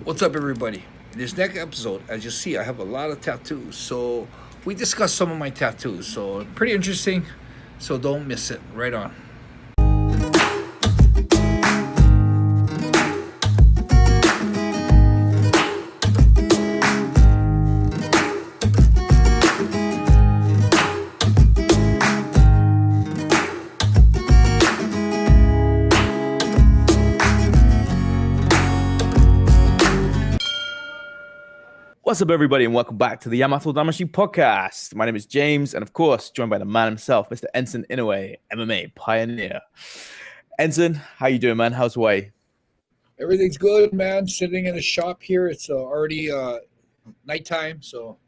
What's up, everybody? In this next episode, as you see, I have a lot of tattoos. So we discussed some of my tattoos. So pretty interesting. So don't miss it. Right on. What's up, everybody, and welcome back to the Yamatodamashii podcast. My name is James, and of course, joined by the man himself, Mr. Enson Inoue, MMA pioneer. Enson, how you doing, man? How's Hawaii? Everything's good, man. Sitting in a shop here. It's already nighttime, so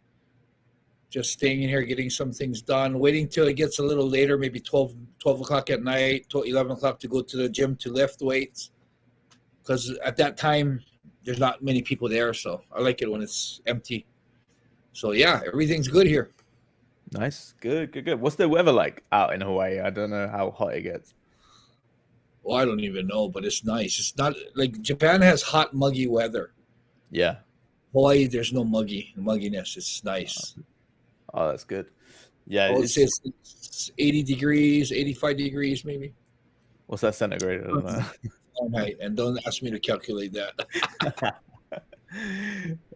just staying in here, getting some things done. Waiting till it gets a little later, maybe 12 o'clock at night, 11 o'clock to go to the gym to lift weights. Because at that time, there's not many people there, so I like it when it's empty. So yeah, everything's good here. Nice, good. What's the weather like out in Hawaii? I don't know how hot it gets. Well, I don't even know, but it's nice. It's not like Japan has hot, muggy weather. Yeah. Hawaii, there's no mugginess. It's nice. Oh, that's good. Yeah. It's 80 degrees, 85 degrees, maybe. What's that centigrade? I don't know. All night, and don't ask me to calculate that.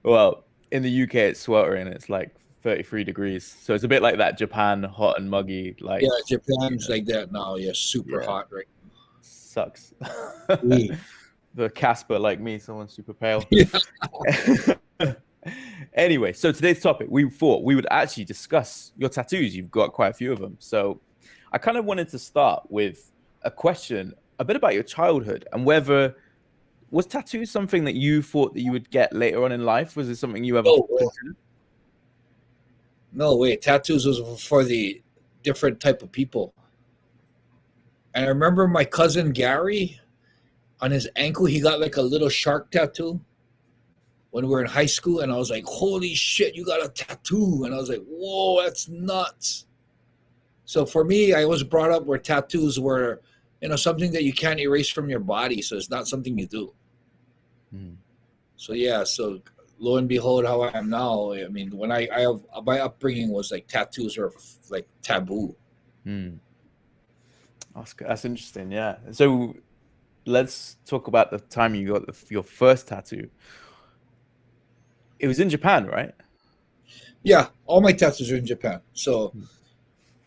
Well, in the UK, it's sweltering. It's like 33 degrees. So it's a bit like that Japan, hot and muggy. Like, yeah, Japan's like that now. Yeah, super hot right now. Sucks. The Casper like me, someone super pale. Yeah. Anyway, so today's topic, we thought we would actually discuss your tattoos. You've got quite a few of them. So I kind of wanted to start with a question a bit about your childhood and whether was tattoos something that you thought that you would get later on in life? Was it something you ever considered? No way. Tattoos was for the different type of people. And I remember my cousin Gary, on his ankle, he got like a little shark tattoo when we were in high school. And I was like, holy shit, you got a tattoo. And I was like, whoa, that's nuts. So for me, I was brought up where tattoos were, something that you can't erase from your body. So it's not something you do. So yeah, so lo and behold, how I am now. I mean, when I have my upbringing was like tattoos are like taboo. That's interesting. Yeah. So let's talk about the time you got your first tattoo. It was in Japan, right? Yeah, all my tattoos are in Japan. So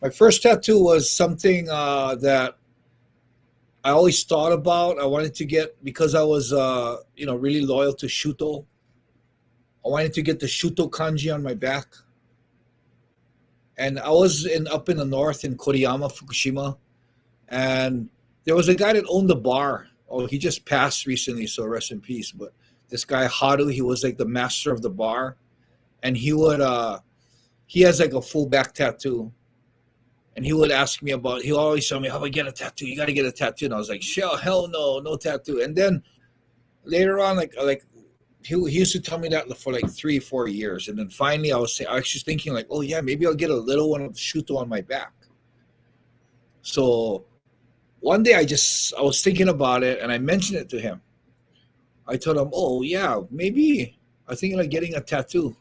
my first tattoo was something that I always thought about. I wanted to get, because I was really loyal to Shooto. I wanted to get the Shooto kanji on my back. And I was up in the north in Koriyama, Fukushima. And there was a guy that owned the bar. Oh, he just passed recently, so rest in peace. But this guy, Haru, he was like the master of the bar. And he has like a full back tattoo. And he would ask me he'll always tell me, how do I get a tattoo? You got to get a tattoo. And I was like, hell no tattoo. And then later on, like he used to tell me that for like 3-4 years. And then finally I was just thinking like, oh yeah, maybe I'll get a little one of Shooto on my back. So one day I was thinking about it and I mentioned it to him. I told him, oh yeah, maybe I'm thinking of getting a tattoo.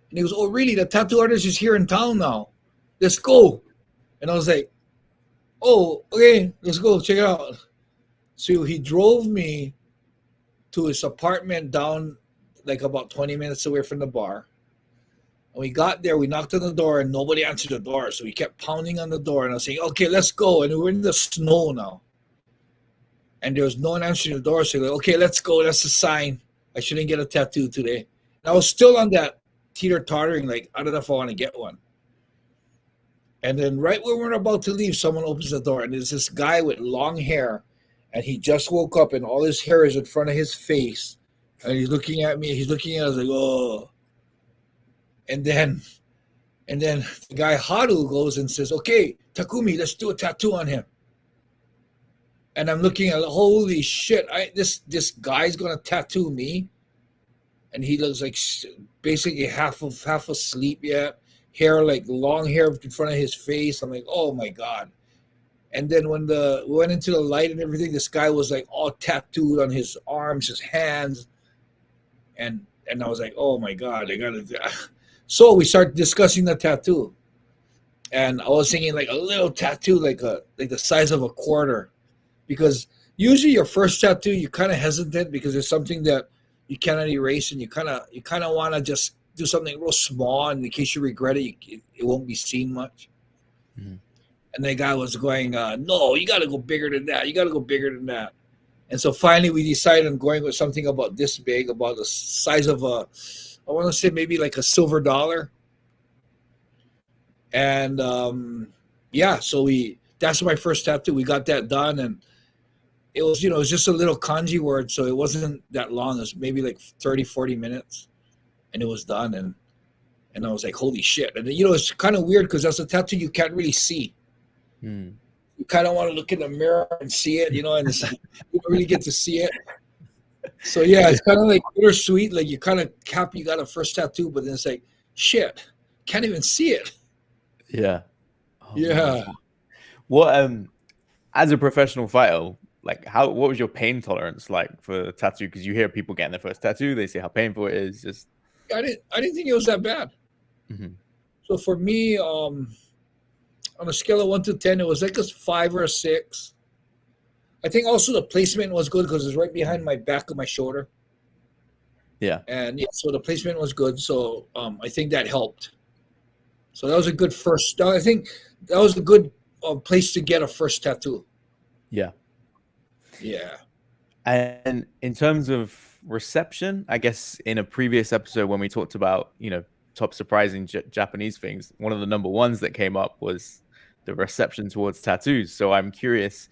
And he goes, oh really? The tattoo artist is here in town now. Let's go. And I was like, oh, okay, let's go. Check it out. So he drove me to his apartment down like about 20 minutes away from the bar. And we got there, we knocked on the door and nobody answered the door. So we kept pounding on the door and I was saying, okay, let's go. And we were in the snow now. And there was no one answering the door. So like, okay, let's go. That's a sign. I shouldn't get a tattoo today. And I was still on that teeter-tottering, like, I don't know if I want to get one. And then right when we're about to leave, someone opens the door, and there's this guy with long hair, and he just woke up, and all his hair is in front of his face, and he's looking at me. He's looking at us like, oh. And then the guy Haru goes and says, okay, Takumi, let's do a tattoo on him. And I'm looking at, holy shit, this guy's gonna tattoo me, and he looks like basically half asleep yet. Hair, like long hair in front of his face. I'm like, oh my God. And then when we went into the light and everything, this guy was like all tattooed on his arms, his hands. and I was like, oh my god, I gotta. So we start discussing the tattoo, and I was thinking like a little tattoo, like the size of a quarter, because usually your first tattoo you're kind of hesitant because it's something that you cannot erase, and you kind of want to just do something real small, and in case you regret it, it won't be seen much. Mhm. And the guy was going, no, you got to go bigger than that. You got to go bigger than that. And so finally we decided on going with something about this big, about the size of I want to say maybe like a silver dollar. And yeah, so that's my first tattoo. We got that done, and it was, it was just a little kanji word. So it wasn't that long. It was maybe like 30, 40 minutes, and it was done. And I was like, holy shit. And it's kind of weird because that's a tattoo you can't really see. Mm. You kind of want to look in the mirror and see it, and it's, you don't really get to see it. So yeah, it's kind of like bittersweet. Like you kind of you got a first tattoo, but then it's like, shit, can't even see it. Yeah. Oh, Yeah. man. What as a professional fighter, like what was your pain tolerance like for tattoo? Because you hear people getting their first tattoo, they say how painful it is. Just I didn't think it was that bad. mm-hmm. So for me, on a scale of 1 to 10, it was like a 5 or a 6. I think also the placement was good because it's right behind my back of my shoulder. Yeah. And yeah, so the placement was good. So I think that helped. So that was a good first. I think that was a good place to get a first tattoo. Yeah. Yeah. And in terms of reception, I guess in a previous episode when we talked about, top surprising Japanese things, one of the number ones that came up was the reception towards tattoos. So I'm curious,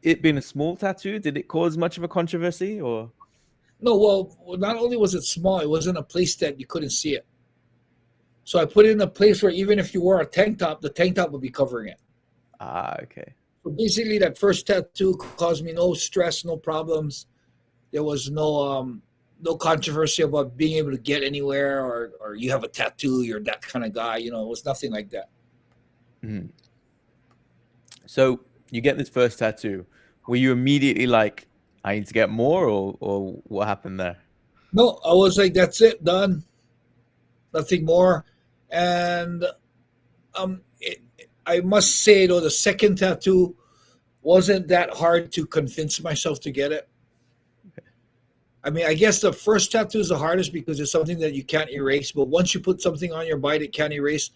it being a small tattoo, did it cause much of a controversy or? No, well, not only was it small, it was in a place that you couldn't see it. So I put it in a place where even if you wore a tank top, the tank top would be covering it. Ah, okay. So basically, that first tattoo caused me no stress, no problems. There was no controversy about being able to get anywhere, or you have a tattoo, you're that kind of guy. It was nothing like that. Mm. So you get this first tattoo. Were you immediately like, I need to get more, or what happened there? No, I was like, that's it, done, nothing more. And I must say though, the second tattoo wasn't that hard to convince myself to get it. I mean, I guess the first tattoo is the hardest because it's something that you can't erase. But once you put something on your body that can't erase,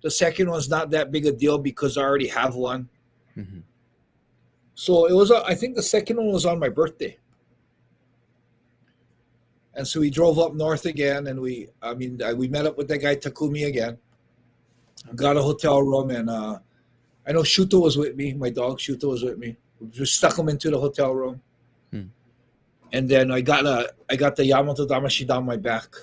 the second one's not that big a deal because I already have one. Mm-hmm. So it was, I think the second one was on my birthday. And so we drove up north again, and we met up with that guy Takumi again. Got a hotel room, and I know Shooto was with me. My dog Shooto was with me. We just stuck him into the hotel room. And then I got the Yamatodamashii down my back.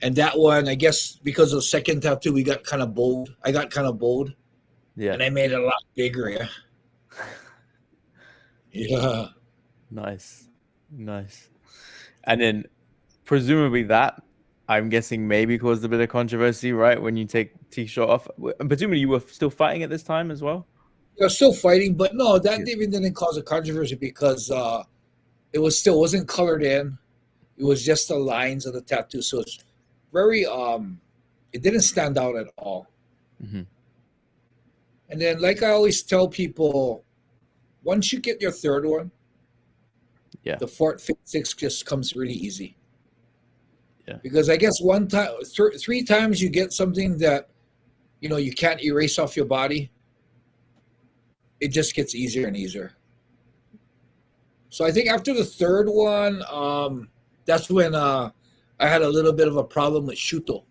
And that one, I guess because of the second tattoo, we got kind of bold. I got kind of bold. Yeah. And I made it a lot bigger, yeah. Yeah. Nice. And then presumably that, I'm guessing, maybe caused a bit of controversy, right? When you take T-shirt off. And presumably you were still fighting at this time as well? I was still fighting, but no, that even didn't cause a controversy because it wasn't colored in. It was just the lines of the tattoo. So it's very it didn't stand out at all. Mm-hmm. And then, like I always tell people, once you get your third one, the fourth, fifth, sixth just comes really easy. Yeah. Because I guess one time, 3 times you get something that you can't erase off your body, it just gets easier and easier. So I think after the third one, that's when I had a little bit of a problem with Shooto.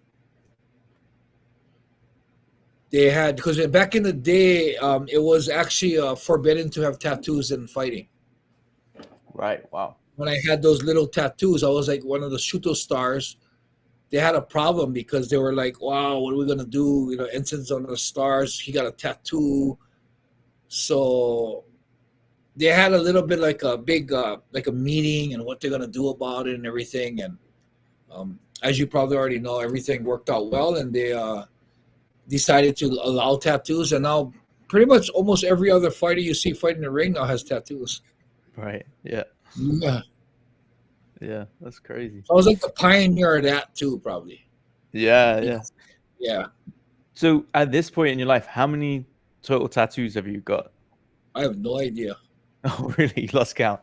They had, because back in the day, it was actually forbidden to have tattoos in fighting. Right. Wow. When I had those little tattoos, I was like one of the Shooto stars. They had a problem because they were like, wow, what are we going to do? Enson's on the stars. He got a tattoo. So they had a little bit like a big, like a meeting and what they're going to do about it and everything. And as you probably already know, everything worked out well. And they decided to allow tattoos. And now pretty much almost every other fighter you see fighting in the ring now has tattoos. Right. Yeah. Yeah. Yeah, that's crazy. So I was like the pioneer of that too, probably. Yeah. Yeah. So at this point in your life, how many total tattoos have you got? I have no idea. Oh, really? You lost count.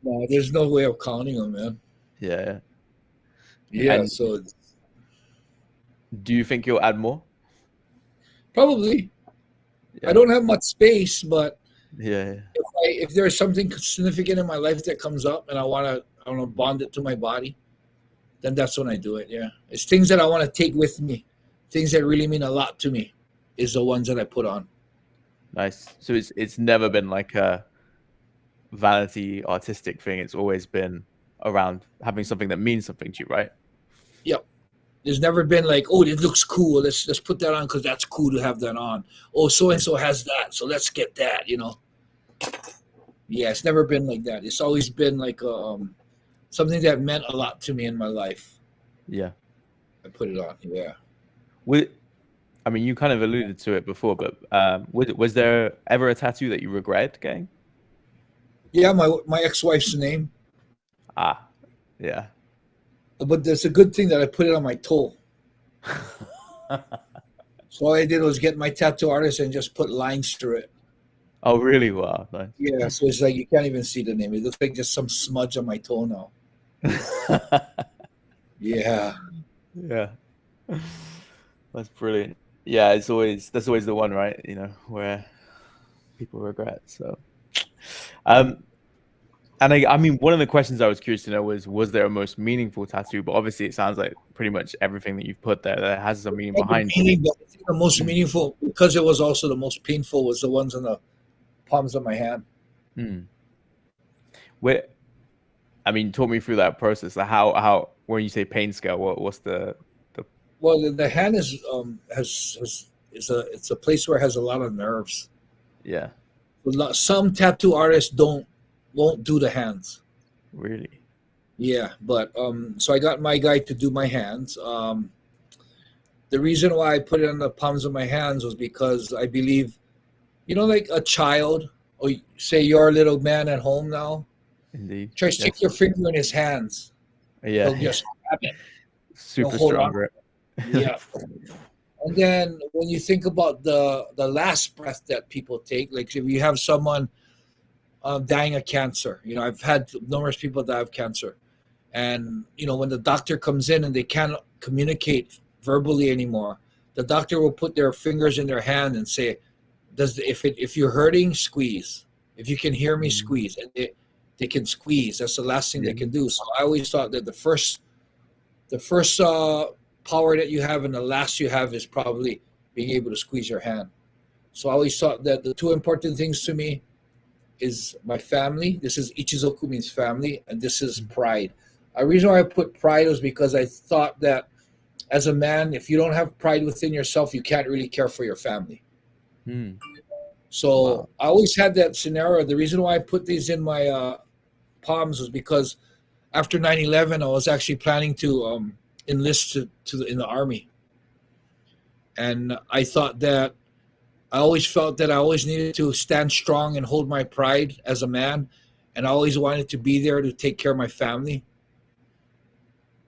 No, there's no way of counting them, man. Yeah. Yeah, And so do you think you'll add more? probably I Yeah. don't have much space, but Yeah. if there's something significant in my life that comes up and I want to bond it to my body, then that's when I do it. Yeah, it's things that I want to take with me, things that really mean a lot to me, is the ones that I put on. Nice. So it's never been like a vanity artistic thing. It's always been around having something that means something to you, right? Yep. There's never been like, oh, it looks cool. Let's put that on because that's cool to have that on. Oh, so and so has that, so let's get that. Yeah, it's never been like that. It's always been like something that meant a lot to me in my life. Yeah. I put it on. Yeah. I mean, you kind of alluded to it before, but was there ever a tattoo that you regret getting? Yeah, my ex-wife's name. Ah, yeah. But there's a good thing that I put it on my toe. So all I did was get my tattoo artist and just put lines through it. Oh, really? Wow, nice. Yeah, so it's like you can't even see the name. It looks like just some smudge on my toe now. Yeah. Yeah, that's brilliant. Yeah, that's always the one, right? Where people regret. So, um, and I mean, one of the questions I was curious to know was there a most meaningful tattoo? But obviously, it sounds like pretty much everything that you've put there that has some meaning behind it. But I think the most Mm. meaningful, because it was also the most painful, was the ones on the palms of my hand. Mm. Where, I mean, talk me through that process. Like how when you say pain scale, what's the Well, the hand has it's a place where it has a lot of nerves. yeah, Some tattoo artists won't do the hands. really? Yeah, but so I got my guy to do my hands. The reason why I put it on the palms of my hands was because I believe, like a child, or say you're a little man at home now, Indeed. try to stick Yes. your finger in his hands. Yeah, He'll yeah. just grab it, Super hold strong on. grip. Yeah. And then when you think about the last breath that people take, like if you have someone dying of cancer, I've had numerous people die of cancer. And when the doctor comes in and they can't communicate verbally anymore, the doctor will put their fingers in their hand and say, if you're hurting, squeeze. If you can hear me, squeeze. And they can squeeze. That's the last thing Yeah. they can do. So I always thought that the first power that you have and the last you have is probably being able to squeeze your hand. So I always thought that the two important things to me is my family. This is Ichizoku, means family, and this is pride. A reason why I put pride was because I thought that as a man, if you don't have pride within yourself, you can't really care for your family. Hmm. So Wow. I always had that scenario. The reason why I put these in my palms was because after 9/11, I was actually planning to enlist in the army. And I thought that I always felt that I always needed to stand strong and hold my pride as a man. And I always wanted to be there to take care of my family.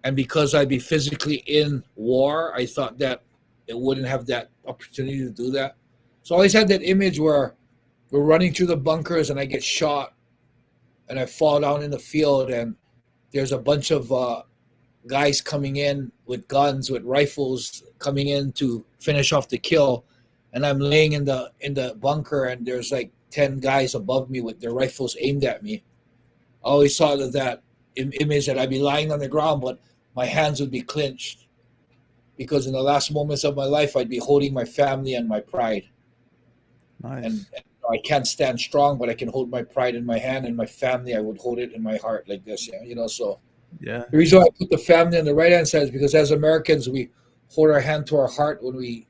And because I'd be physically in war, I thought that it wouldn't have that opportunity to do that. So I always had that image where we're running through the bunkers and I get shot and I fall down in the field and there's a bunch of guys coming in with guns, with rifles, coming in to finish off the kill, and I'm laying in the bunker, and there's like 10 guys above me with their rifles aimed at me. I always saw that image that I'd be lying on the ground, but my hands would be clenched because in the last moments of my life, I'd be holding my family and my pride. Nice. And I can't stand strong, but I can hold my pride in my hand, and my family, I would hold it in my heart like this. Yeah, so. Yeah. The reason why I put the family on the right hand side is because as Americans, we hold our hand to our heart when we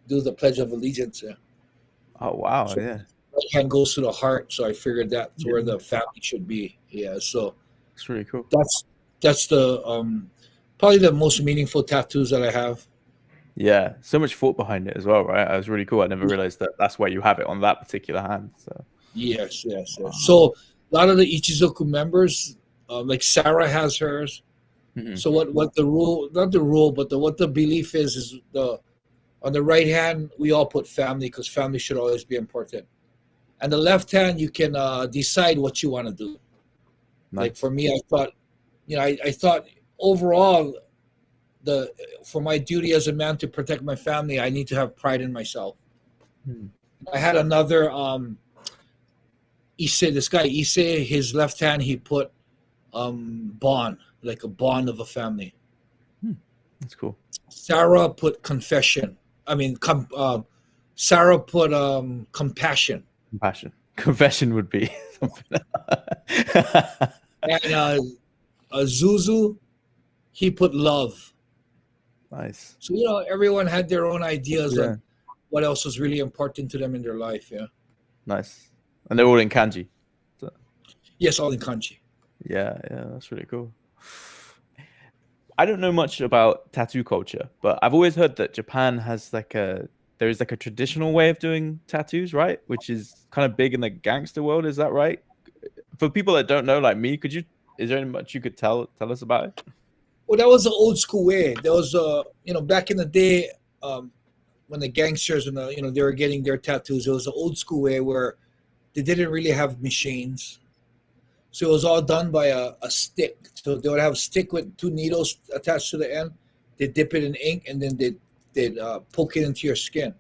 do the Pledge of Allegiance. Yeah. Oh wow. So Yeah. right hand goes to the heart, so I figured that's Yeah. where the family should be. Yeah, so It's really cool. that's the probably the most meaningful tattoos that I have. Yeah. So much thought behind it as well, right? It was really cool. I never realized that that's why you have it on that particular hand. So. Yes. So a lot of the Ichizoku members, like Sarah has hers. Mhm. So what the rule, not the rule, but what the belief is the on the right hand we all put family because family should always be important. And the left hand you can decide what you want to do. Like Nice. for me, I thought, I thought overall the for my duty as a man to protect my family, I need to have pride in myself. Hmm. I had another Issei, this guy Issei, his left hand he put bond, like a bond of a family. Hmm. That's cool. Sarah put confession. I mean, Sarah put compassion, Compassion. Confession would be something. and Zuzu he put love. Nice. So everyone had their own ideas Yeah. on what else was really important to them in their life. Yeah. Nice. And they're all in kanji. So, Yes, all in kanji. yeah, that's really cool. I don't know much about tattoo culture, but I've always heard that Japan has there is like a traditional way of doing tattoos, right? Which is kind of big in the gangster world. Is that right? For people that don't know, like me, is there any much you could tell us about it? Well, that was the old school way. There was back in the day, when the gangsters and they were getting their tattoos. It was the old school way where they didn't really have machines, so it was all done by a stick. So they would have a stick with two needles attached to the end. They dip it in ink and then they'd poke it into your skin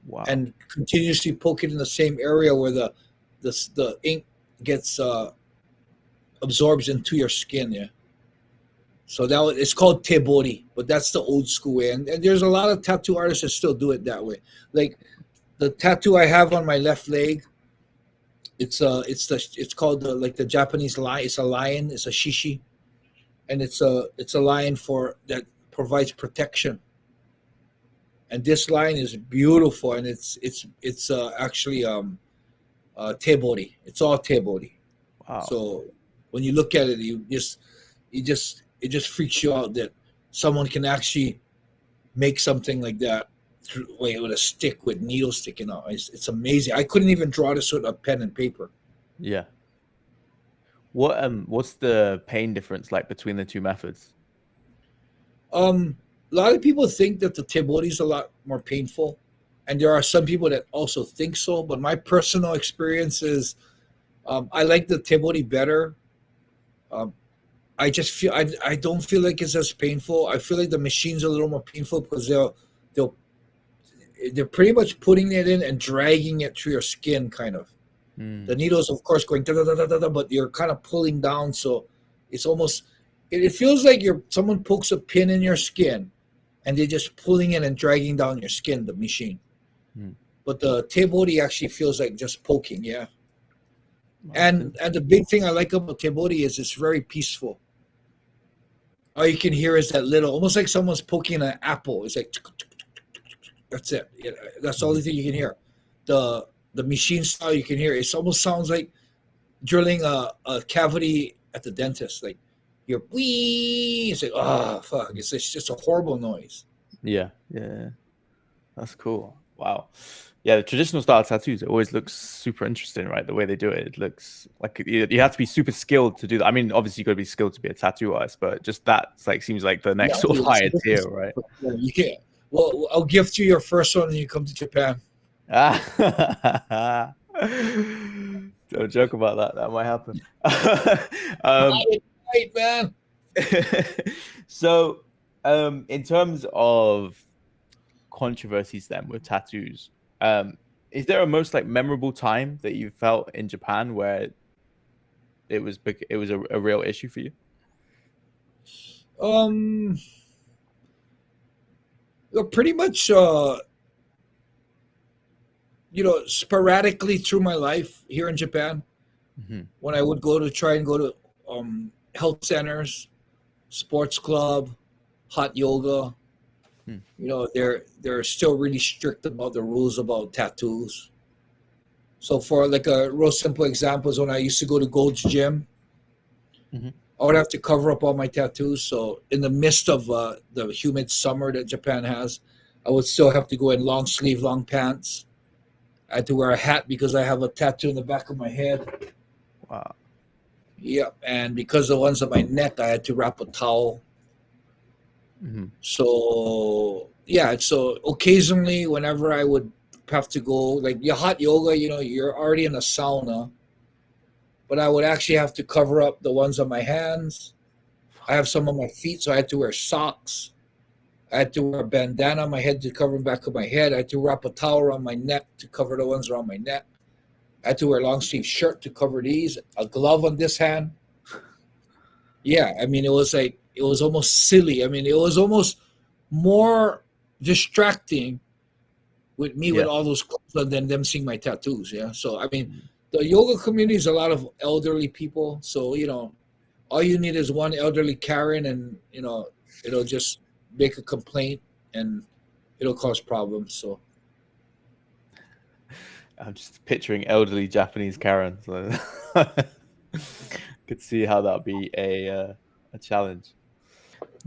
Wow. and continuously poke it in the same area where the ink gets absorbs into your skin. Yeah. So it's called tebori, but that's the old school way. And there's a lot of tattoo artists that still do it that way. Like the tattoo I have on my left leg, it's called the Japanese lion. It's a lion. It's a shishi, and it's a lion that provides protection. And this lion is beautiful, and it's actually tebori. It's all tebori. Wow. So when you look at it, it just freaks you out that someone can actually make something like that with a stick with needles sticking out. It's amazing. I couldn't even draw this with a pen and paper. Yeah. What's the pain difference like between the two methods? A lot of people think that the tebori is a lot more painful, and there are some people that also think so. But my personal experience is, I like the tebori better. Um, I just feel I don't feel like it's as painful. I feel like the machine's a little more painful because they'll they're pretty much putting it in and dragging it through your skin, kind of. The needles, of course, going da da da da da, but you're kind of pulling down, so it's almost it feels like someone pokes a pin in your skin, and they're just pulling it and dragging down your skin, the machine. Mm. But the tebori actually feels like just poking, yeah. Wow, And the big thing I like about tebori is it's very peaceful. All you can hear is that little, almost like someone's poking an apple. It's like that's it. That's the only thing you can hear. The machine style you can hear. It almost sounds like drilling a cavity at the dentist. Like you're wee. It's like fuck. It's just a horrible noise. yeah, that's cool. Wow. Yeah, the traditional style tattoos, it always looks super interesting, right? The way they do it, it looks like you have to be super skilled to do that. I mean, obviously you got to be skilled to be a tattoo artist, but just that seems like the next sort of higher tier, right? You can't. Well, I'll gift you your first one when you come to Japan. Don't joke about that. That might happen. Right, man. So, in terms of controversies, then with tattoos, is there a most like memorable time that you felt in Japan where it was a real issue for you? Pretty much sporadically through my life here in Japan, when I would try and go to health centers, sports club, hot yoga. They're still really strict about the rules about tattoos. So for like a real simple example is when I used to go to Gold's Gym, I would have to cover up all my tattoos. So in the midst of the humid summer that Japan has, I would still have to go in long sleeve, long pants. I had to wear a hat because I have a tattoo in the back of my head. Wow. Yeah, and because the ones on my neck, I had to wrap a towel. Mm-hmm. So yeah, so occasionally, whenever I would have to go, like your hot yoga, you're already in a sauna, but I would actually have to cover up the ones on my hands. I have some on my feet, so I had to wear socks. I had to wear a bandana on my head to cover the back of my head. I had to wrap a towel around my neck to cover the ones around my neck. I had to wear a long sleeve shirt to cover these, a glove on this hand. Yeah, I mean, it was almost silly. I mean, it was almost more distracting with me with Yeah. all those clothes on than them seeing my tattoos. Yeah, so I mean, the yoga community is a lot of elderly people. So all you need is one elderly Karen, and it'll just make a complaint, and it'll cause problems. So I'm just picturing elderly Japanese Karen. So could see how that'd be a challenge.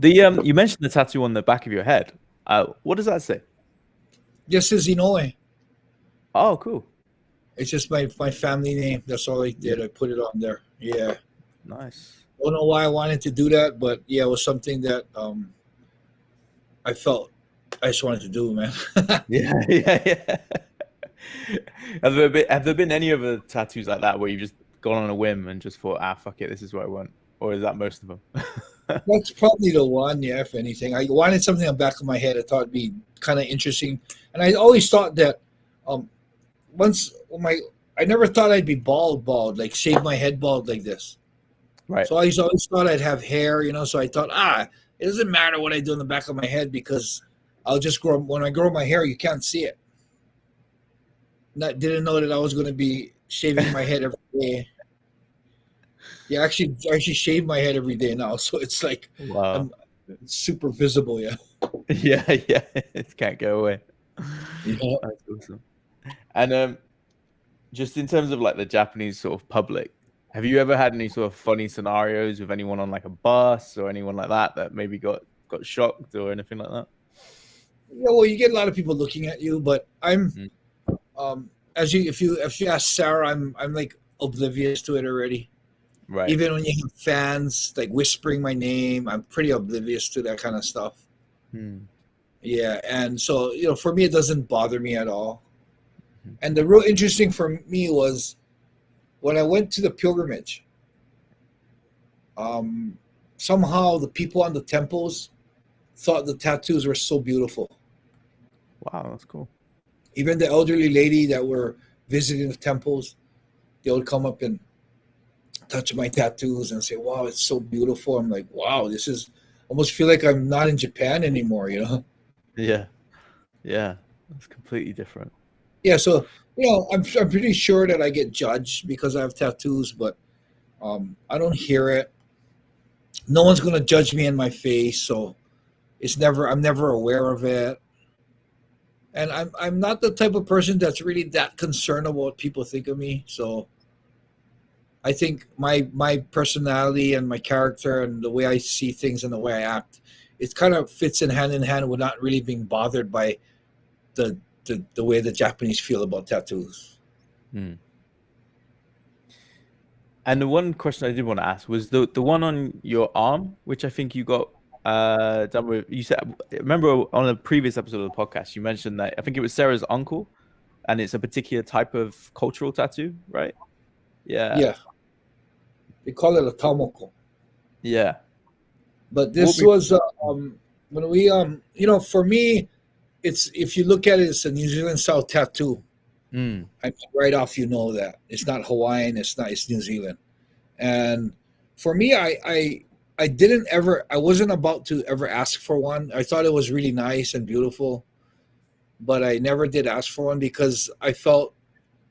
You mentioned the tattoo on the back of your head. What does that say? just as Inoue, Oh, cool. it's just my family name. That's all I did. I put it on there. Yeah. Nice. Don't know why I wanted to do that, but yeah, it was something that I felt I just wanted to do, man. Yeah, yeah. Have there been any other tattoos like that where you've just gone on a whim and just thought, fuck it, this is what I want? Or is that most of them? That's probably the one, yeah, if anything. I wanted something on the back of my head I thought would be kind of interesting. And I always thought that um, once I never thought I'd be bald, like shave my head bald like this. Right. So I always thought I'd have hair, so I thought, it doesn't matter what I do on the back of my head because I'll just grow, when I grow my hair, you can't see it. Didn't know that I was going to be shaving my head every day. Yeah, actually, I shave my head every day now, so it's like Wow. I'm super visible. Yeah. Yeah, yeah. It can't go away. Yeah. That's awesome. And just in terms of like the Japanese sort of public, have you ever had any sort of funny scenarios with anyone on like a bus or anyone like that maybe got shocked or anything like that? Yeah, well, you get a lot of people looking at you, but I'm Mm. if you ask Sarah, I'm like oblivious to it already. Right. Even when you have fans like whispering my name, I'm pretty oblivious to that kind of stuff. Yeah, and so for me, it doesn't bother me at all. And the real interesting for me was when I went to the pilgrimage. Somehow the people on the temples thought the tattoos were so beautiful. Wow, that's cool. Even the elderly lady that were visiting the temples, they would come up and touch my tattoos and say, "Wow, it's so beautiful." I'm like, "Wow, this is almost feel like I'm not in Japan anymore." Yeah, yeah, that's completely different. Yeah, so I'm pretty sure that I get judged because I have tattoos, but I don't hear it. No one's gonna judge me in my face, so I'm never aware of it. And I'm not the type of person that's really that concerned about what people think of me. So I think my personality and my character and the way I see things and the way I act, it kind of fits in hand with not really being bothered by the way the Japanese feel about tattoos. And the one question I did want to ask was the one on your arm, which I think you got done with. You said, remember on a previous episode of the podcast, you mentioned that I think it was Sarah's uncle, and it's a particular type of cultural tattoo, right? Yeah. Yeah. They call it a tamoko. Yeah. But this was when we for me, it's if you look at it, it's a New Zealand style tattoo. I mean, right off, that it's not Hawaiian. It's New Zealand. And for me, I didn't ever. I wasn't about to ever ask for one. I thought it was really nice and beautiful, but I never did ask for one because I felt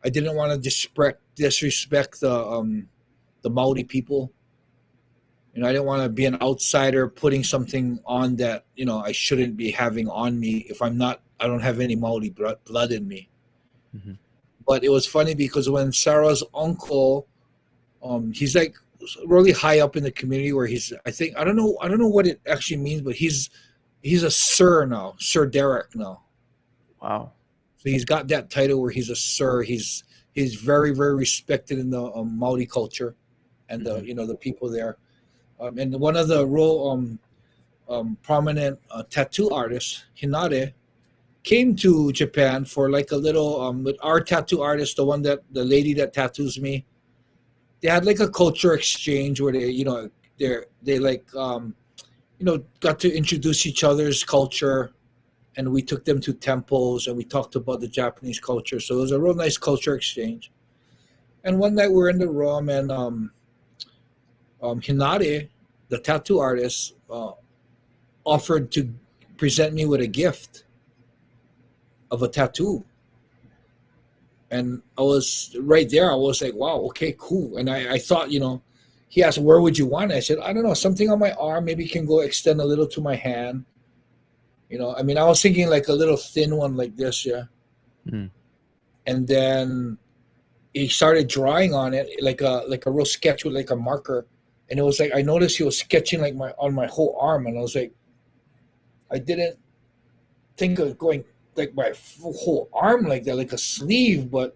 I didn't want to disrespect the Maori people. I didn't want to be an outsider putting something on that I shouldn't be having on me if I don't have any Maori blood in me. Mm-hmm. But it was funny because when Sarah's uncle, he's like really high up in the community where I don't know what it actually means, but he's a sir now, Sir Derek now. Wow. So he's got that title where he's a sir. He's very, very respected in the Maori culture. and the the people there. And one of the prominent tattoo artists, Hinare, came to Japan for like a little with our tattoo artist, the lady that tattoos me. They had like a culture exchange where they like got to introduce each other's culture, and we took them to temples and we talked about the Japanese culture. So it was a real nice culture exchange. And one night we're in the room, and Hinare, the tattoo artist, offered to present me with a gift of a tattoo. And I was right there. I was like, wow, okay, cool. And I thought, he asked, where would you want it? I said, I don't know, something on my arm, maybe can go extend a little to my hand. I mean, I was thinking like a little thin one like this, yeah. Mm. And then he started drawing on it like a real sketch with like a marker. And it was like, I noticed he was sketching like on my whole arm. And I was like, I didn't think of going like my whole arm like that, like a sleeve, but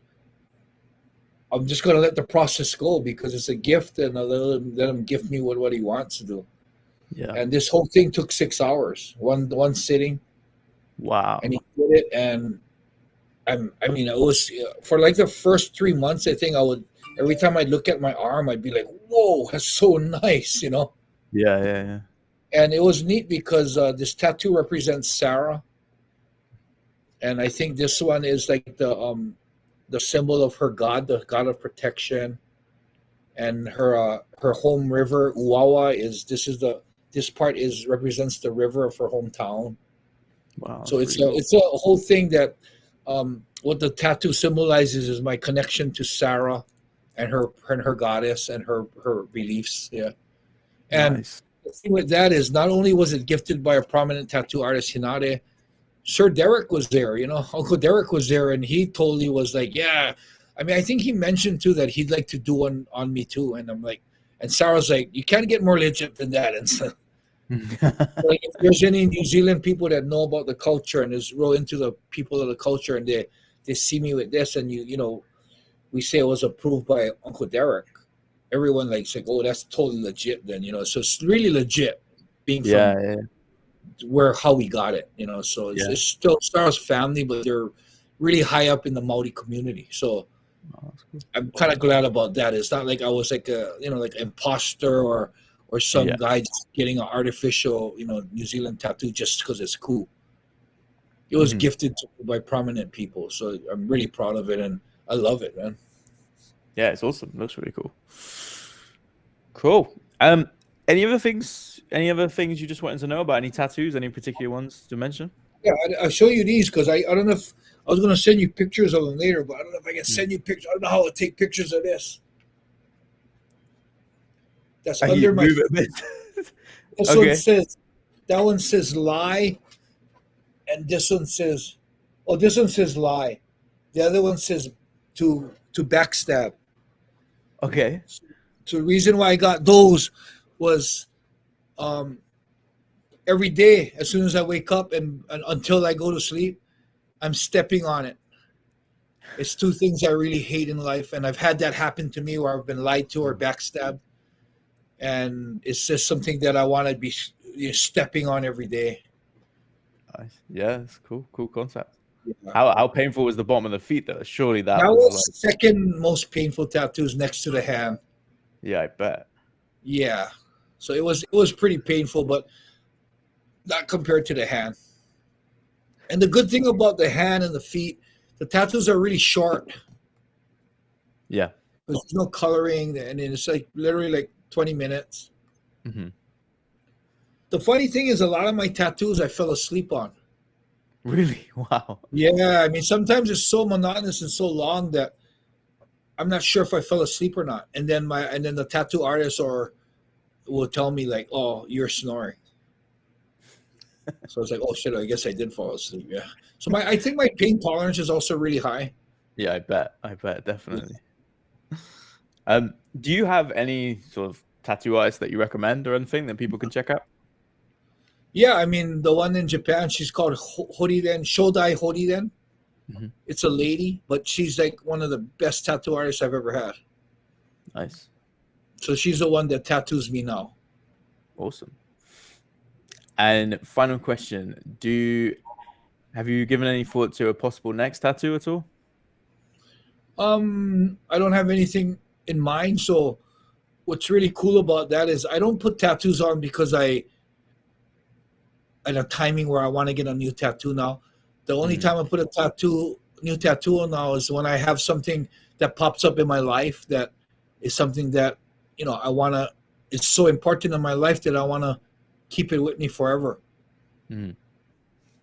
I'm just gonna let the process go because it's a gift, and I'll let him gift me with what he wants to do. Yeah. And this whole thing took 6 hours, one sitting. Wow. And he did it, and I mean, it was for like the first 3 months. I think I would every time I look at my arm, I'd be like, "Whoa, that's so nice," Yeah. And it was neat because this tattoo represents Sarah. And I think this one is like the symbol of her god, the god of protection, and her home river Uawa this part represents the river of her hometown. Wow. So it's a whole thing that what the tattoo symbolizes is my connection to Sarah and her goddess and her beliefs. Yeah, and nice. The thing with that is not only was it gifted by a prominent tattoo artist, Hinare. Sir Derek was there, Uncle Derek was there, and he totally was like, yeah. I mean, I think he mentioned too that he'd like to do one on me too, and I'm like, and Sarah's like, you can't get more legit than that. And so, like, if there's any New Zealand people that know about the culture and is real into the people of the culture, and they see me with this, and we say it was approved by Uncle Derek, everyone likes like, oh, that's totally legit. Then so it's really legit, being from how we got it, so it's still Sarah's family, but they're really high up in the Maori community. So I'm kind of glad about that. It's not like I was like a like imposter or some guy just getting an artificial New Zealand tattoo just because it's cool. It was gifted to me by prominent people, so I'm really proud of it, and I love it, man. Yeah, it's awesome. It looks really cool. Cool. Any other things you just wanted to know about? Any tattoos? Any particular ones to mention? Yeah, I'll show you these because I don't know if I was going to send you pictures of them later, but I don't know if I can send you pictures. I don't know how to take pictures of this. That's under my. This one says, that one says lie, and this one says lie. The other one says to backstab. Okay. So the reason why I got those was every day, as soon as I wake up and until I go to sleep, I'm stepping on it. It's two things I really hate in life, and I've had that happen to me where I've been lied to or backstabbed, and it's just something that I want to be stepping on every day. Nice. Yeah, it's cool concept. Yeah. How painful was the bottom of the feet though? Surely that was like... second most painful tattoos next to the hand. Yeah, I bet. Yeah, so it was pretty painful, but not compared to the hand. And the good thing about the hand and the feet, the tattoos are really short. Yeah, there's no coloring, and it's like literally like 20 minutes. Mm-hmm. The funny thing is, a lot of my tattoos I fell asleep on. Really? Wow. Yeah, I mean, sometimes it's so monotonous and so long that I'm not sure if I fell asleep or not. And then the tattoo artist will tell me like, "Oh, you're snoring." So it's like, "Oh shit, I guess I did fall asleep." Yeah. So I think my pain tolerance is also really high. Yeah, I bet definitely. Do you have any sort of tattoo artists that you recommend or anything that people can check out? Yeah, I mean, the one in Japan, she's called Horiden, Shodai Horiden. Mm-hmm. It's a lady, but she's like one of the best tattoo artists I've ever had. Nice. So she's the one that tattoos me now. Awesome. And final question: have you given any thought to a possible next tattoo at all? I don't have anything in mind. So what's really cool about that is I don't put tattoos on because I at a timing where I want to get a new tattoo now. The only Mm, time I put new tattoo on now is when I have something that pops up in my life that is something that I want to. It's so important in my life that I want to keep it with me forever. mm,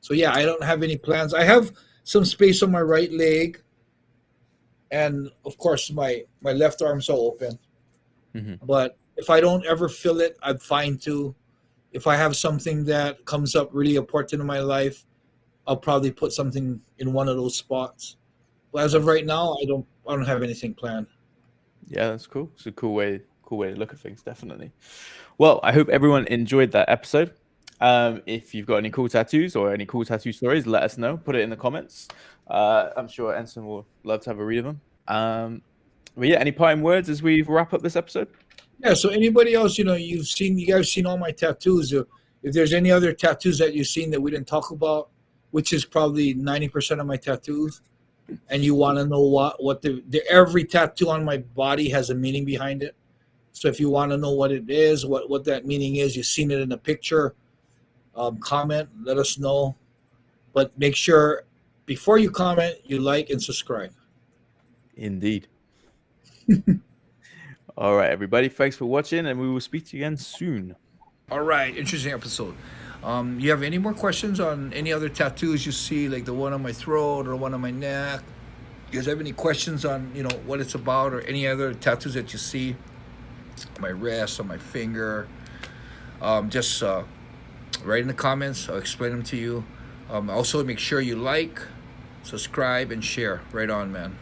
So yeah, I don't have any plans. I have some space on my right leg, and of course my left arm's all open. mhm. But if I don't ever feel it, I'm fine too. If I have something that comes up really important in my life, I'll probably put something in one of those spots. But as of Nice. right now, I don't have anything planned. Yeah, that's cool. It's a cool way to look at things, definitely. Well, I hope everyone enjoyed that episode. If you've got any cool tattoos or any cool tattoo stories, let us know. Put it in the comments. I'm sure Enson will love to have a read of them. But yeah, any parting words as we wrap up this episode? Yeah. So anybody else, you guys seen all my tattoos. If there's any other tattoos that you've seen that we didn't talk about, which is probably 90% of my tattoos, and you want to know what every tattoo on my body has a meaning behind it. So if you want to know what it is, what that meaning is, you've seen it in a picture, comment, let us know. But make sure before you comment, you like and subscribe. Indeed. All right, everybody. Thanks for watching, and we will speak to you again soon. All right, interesting episode. You have any more questions on any other tattoos you see, like the one on my throat or the one on my neck? You guys have any questions on what it's about or any other tattoos that you see? My wrist, on my finger. Just write in the comments. I'll explain them to you. Also, make sure you like, subscribe, and share. Right on, man.